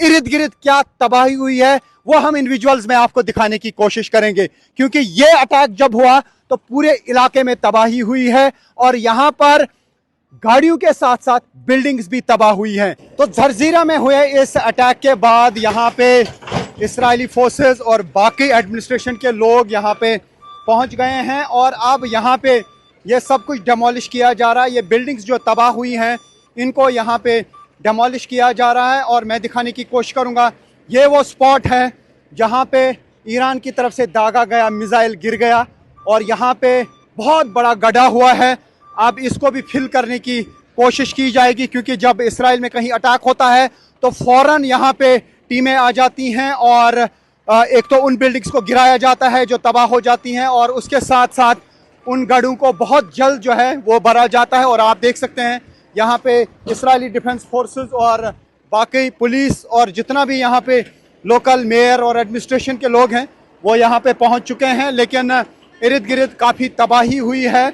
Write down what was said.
इर्द गिर्द क्या तबाही हुई है वो हम इन विजुअल्स में आपको दिखाने की कोशिश करेंगे, क्योंकि ये अटैक जब हुआ तो पूरे इलाके में तबाही हुई है और यहां पर गाड़ियों के साथ साथ बिल्डिंग्स भी तबाह हुई हैं। तो जरजीरा में हुए इस अटैक के बाद यहाँ पे इस्राएली फोर्सेस और बाकी एडमिनिस्ट्रेशन के लोग यहाँ पे पहुँच गए हैं और अब यहाँ पे ये सब कुछ डेमोलिश किया जा रहा है। ये बिल्डिंग्स जो तबाह हुई हैं इनको यहाँ पे डेमोलिश किया जा रहा है और मैं दिखाने की कोशिश करूँगा। ये वो स्पॉट है जहाँ पे ईरान की तरफ से दागा गया मिसाइल गिर गया और यहाँ पे बहुत बड़ा गड्ढा हुआ है। अब इसको भी फिल करने की कोशिश की जाएगी, क्योंकि जब इसराइल में कहीं अटैक होता है तो फौरन यहाँ पे टीमें आ जाती हैं और एक तो उन बिल्डिंग्स को गिराया जाता है जो तबाह हो जाती हैं और उसके साथ साथ उन गढ़ों को बहुत जल्द जो है वो भरा जाता है। और आप देख सकते हैं यहाँ पे इस्राएली डिफेंस फोर्सेस और बाकी पुलिस और जितना भी यहाँ पे लोकल मेयर और एडमिनिस्ट्रेशन के लोग हैं वो यहाँ पे पहुँच चुके हैं, लेकिन इर्द गिर्द काफ़ी तबाही हुई है।